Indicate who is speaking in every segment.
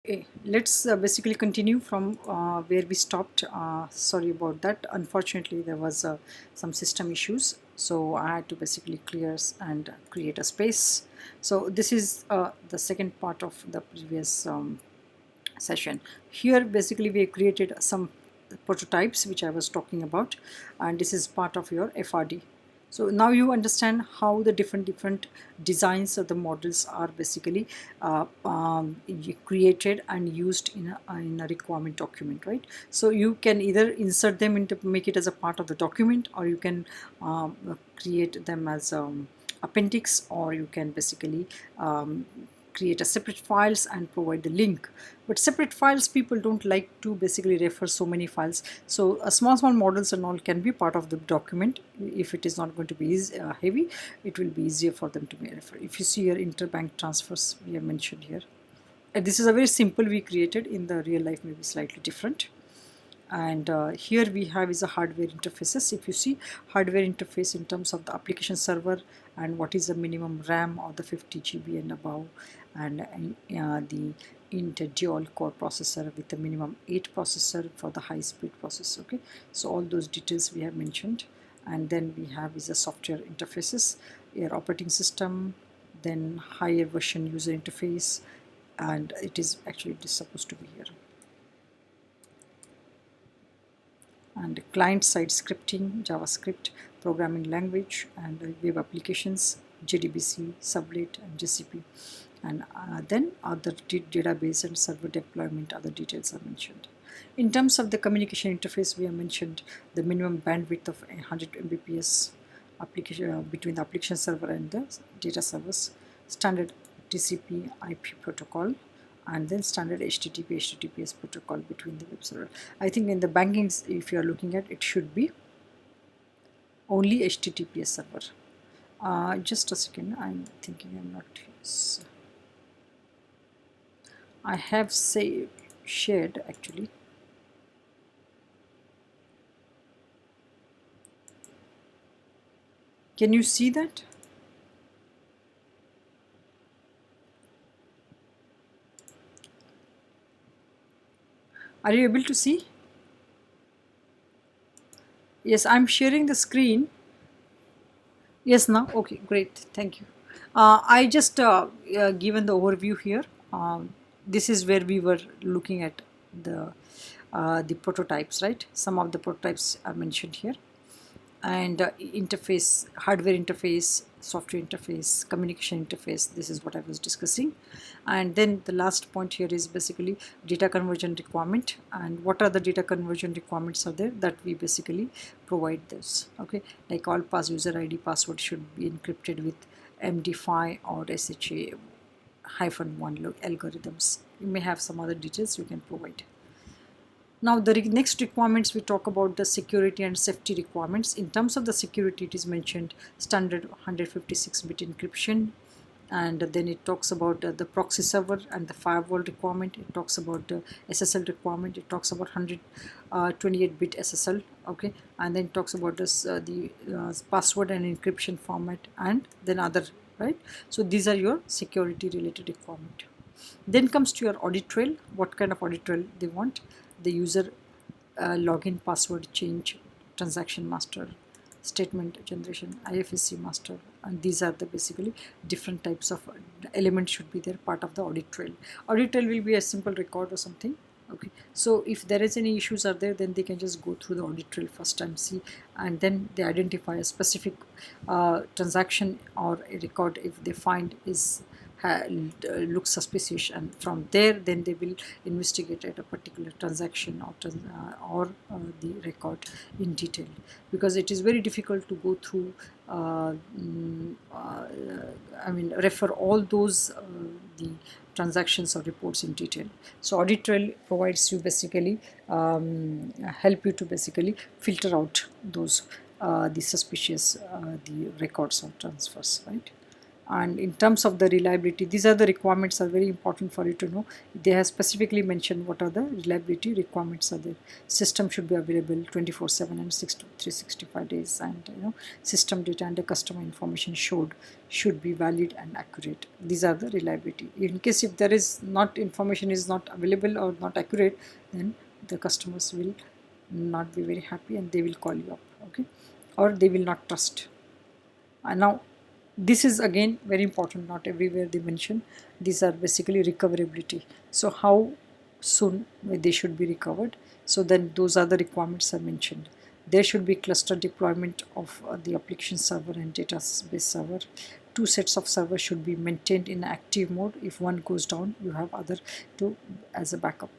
Speaker 1: Okay, let's basically continue from where we stopped. Sorry about that. Unfortunately, there was some system issues, so I had to basically clear and create a space. So this is the second part of the previous session. Here, basically, we created some prototypes which I was talking about, and this is part of your FRD. So now you understand how the different designs of the models are basically created and used in a requirement document, right? So you can either insert them into, make it as a part of the document, or you can create them as appendix, or you can basically create a separate files and provide the link. But separate files, people don't like to basically refer so many files, so small models and all can be part of the document. If it is not going to be heavy, it will be easier for them to be refer. If you see your interbank transfers, we have mentioned here, this is a very simple we created. In the real life maybe slightly different. And here we have is a hardware interfaces. If you see hardware interface in terms of the application server and what is the minimum RAM or the 50 GB and above, and the Intel dual core processor with the minimum 8 processor for the high speed processor. Okay, so all those details we have mentioned. And then we have is a software interfaces, your operating system, then higher version user interface, and it is supposed to be here. And client-side scripting, JavaScript, programming language, and web applications, JDBC, Sublet, and GCP. And then other database and server deployment, other details are mentioned. In terms of the communication interface, we have mentioned the minimum bandwidth of 100 Mbps application between the application server and the data servers, standard TCP IP protocol, and then standard HTTPS protocol between the web server. I think in the banking, if you are looking at it, should be only HTTPS server. Just a second, I'm thinking I'm not. I have shared actually. Can you see that? Are you able to see? Yes, I'm sharing the screen. Yes, now? Okay, great. Thank you. I just given the overview here. This is where we were looking at the prototypes, right? Some of the prototypes are mentioned here. And interface, hardware interface, software interface, communication interface, this is what I was discussing. And then the last point here is basically data conversion requirement, and what are the data conversion requirements are there that we basically provide this. Okay, like all pass user ID password should be encrypted with MD5 or SHA -1 algorithms. You may have some other details you can provide. Now the next requirements, we talk about the security and safety requirements. In terms of the security, it is mentioned standard 156-bit encryption, and then it talks about the proxy server and the firewall requirement. It talks about the SSL requirement. It talks about 128-bit SSL. Okay, and then it talks about this the password and encryption format, and then other, right? So these are your security related requirement. Then comes to your audit trail. What kind of audit trail they want? The user login password change, transaction master, statement generation, IFSC master, and these are the basically different types of elements should be there, part of the audit trail. Audit trail will be a simple record or something. Okay, so if there is any issues are there, then they can just go through the audit trail first and see, and then they identify a specific transaction or a record if they find is looks suspicious, and from there then they will investigate at a particular transaction or the record in detail, because it is very difficult to go through I mean refer all those the transactions or reports in detail. So audit trail provides you basically help you to basically filter out those the suspicious the records or transfers, right? And in terms of the reliability, these are the requirements are very important for you to know. They have specifically mentioned what are the reliability requirements are there. System should be available 24/7 and 365 days, and system data and the customer information should be valid and accurate. These are the reliability. In case if there is not information is not available or not accurate, then the customers will not be very happy and they will call you up, okay, or they will not trust. And now this is again very important, not everywhere they mention. These are basically recoverability, so how soon they should be recovered. So then those are the requirements are mentioned. There should be cluster deployment of the application server and database server. Two sets of servers should be maintained in active mode. If one goes down, you have other two as a backup.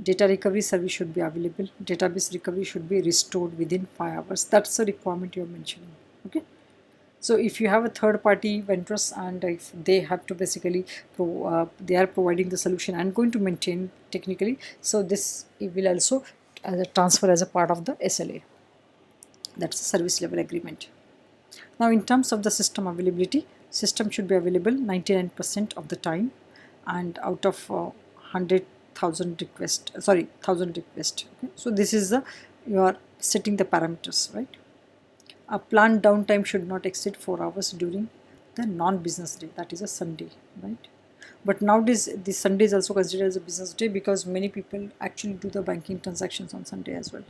Speaker 1: Data recovery service should be available. Database recovery should be restored within 5 hours. That's the requirement you're mentioning, okay. So if you have a third party vendors and if they have to basically they are providing the solution and going to maintain technically, so this it will also transfer as a part of the SLA. That's the service level agreement. Now in terms of the system availability, system should be available 99% of the time, and out of 100,000 request, 1000 request, okay? So this is the you are setting the parameters, right? A planned downtime should not exceed 4 hours during the non-business day, that is a Sunday, right? But nowadays the Sunday is also considered as a business day because many people actually do the banking transactions on Sunday as well.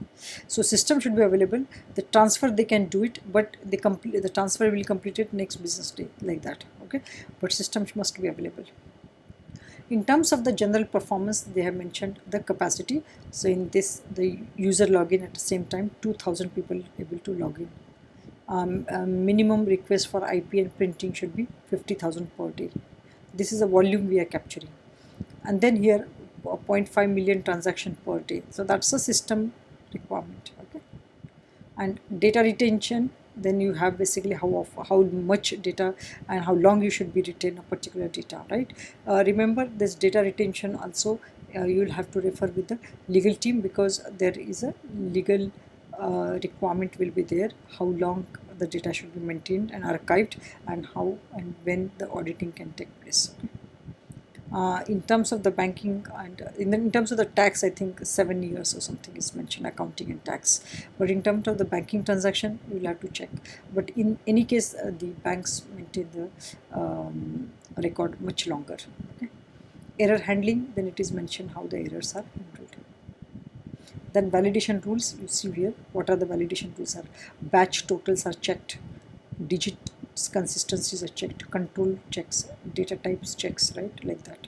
Speaker 1: So system should be available. The transfer they can do it, but the transfer will be completed next business day, like that, okay? But system must be available. In terms of the general performance, they have mentioned the capacity. So in this, the user login at the same time, 2000 people able to log in. Minimum request for IP and printing should be 50,000 per day. This is a volume we are capturing. And then here 0.5 million transaction per day. So that's a system requirement, okay. And data retention, then you have basically how much data and how long you should be retain a particular data, right? Remember this data retention also you will have to refer with the legal team because there is a legal requirement will be there, how long the data should be maintained and archived, and how and when the auditing can take place, okay? In terms of the banking and in terms of the tax, I think 7 years or something is mentioned, accounting and tax. But in terms of the banking transaction, you will have to check. But in any case, the banks maintain the record much longer, okay? Error handling, then it is mentioned how the errors are handled. Then validation rules, you see here what are the validation rules are. Batch totals are checked, digits consistencies are checked, control checks, data types checks, right, like that.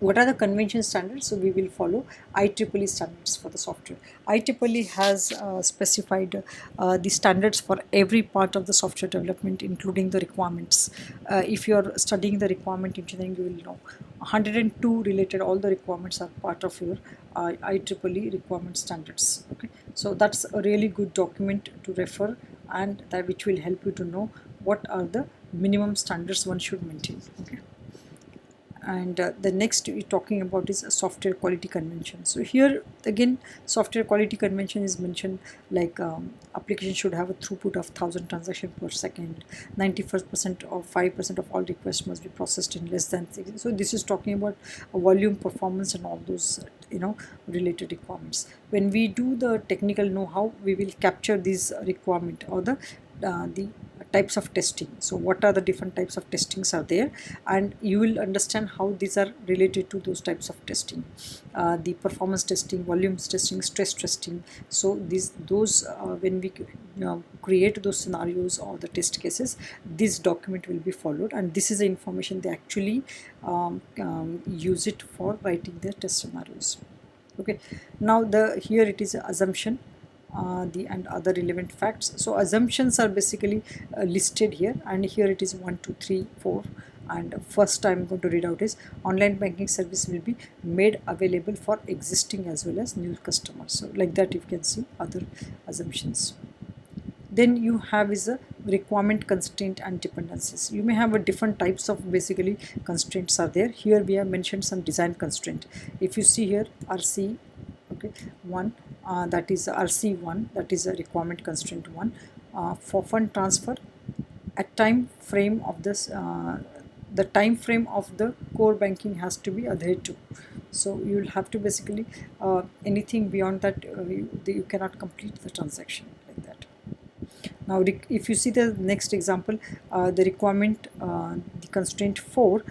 Speaker 1: What are the convention standards? So we will follow IEEE standards for the software. IEEE has specified the standards for every part of the software development, including the requirements. If you are studying the requirement engineering, you will know 102 related, all the requirements are part of your IEEE requirement standards, okay. So that's a really good document to refer, and that which will help you to know what are the minimum standards one should maintain, okay. And the next we're talking about is a software quality convention. So here again software quality convention is mentioned, like application should have a throughput of 1000 transactions per second, 91% or 5% of all requests must be processed in less than 6. So this is talking about volume, performance and all those related requirements. When we do the technical know-how, we will capture these requirement or the types of testing. So what are the different types of testings are there, and you will understand how these are related to those types of testing. The performance testing, volumes testing, stress testing. So those when we create those scenarios or the test cases, this document will be followed, and this is the information they actually use it for writing their test scenarios, okay. Now here it is assumption, and other relevant facts. So assumptions are basically listed here, and here it is 1 2 3 4, and first I'm going to read out is online banking service will be made available for existing as well as new customers. So like that you can see other assumptions. Then you have is a requirement, constraint and dependencies. You may have a different types of basically constraints are there. Here we have mentioned some design constraint. If you see here RC, okay, 1, that is RC1, that is a requirement constraint 1. For fund transfer, a time frame of this the time frame of the core banking has to be adhered to. So you'll have to basically anything beyond that you cannot complete the transaction like that. Now if you see the next example, the requirement, the constraint 4,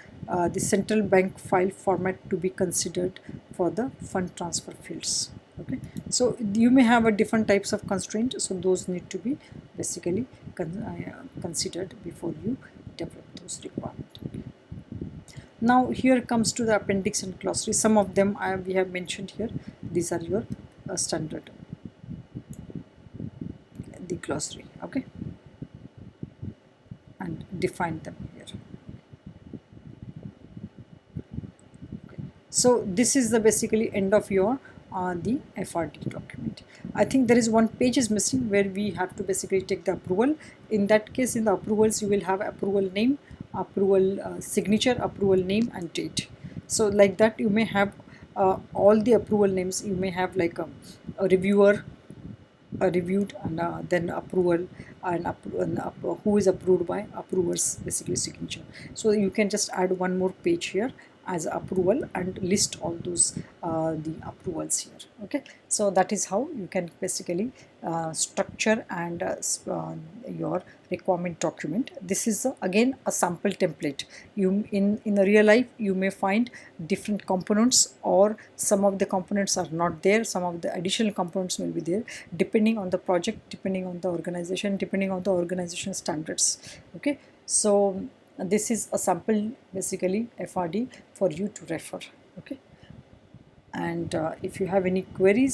Speaker 1: the central bank file format to be considered for the fund transfer fields. Okay, so you may have a different types of constraint, so those need to be basically considered before you develop those requirements. Okay. Now here comes to the appendix and glossary. Some of them we have mentioned here. These are your standard, the glossary. Okay, and define them here. Okay. So this is the basically end of your the FRD document. I think there is one page is missing where we have to basically take the approval. In that case, in the approvals you will have approval name, approval signature, approval name and date. So like that you may have all the approval names. You may have like a reviewer, reviewed, and then approval, and who is approved by, approvers basically signature. So you can just add one more page here as approval and list all those the approvals here. Okay, so that is how you can basically structure and your requirement document. This is again a sample template. You in a real life you may find different components, or some of the components are not there, some of the additional components will be there, depending on the project, depending on the organization, depending on the organization standards. Okay, so this is a sample basically FRD for you to refer. Okay, and if you have any queries,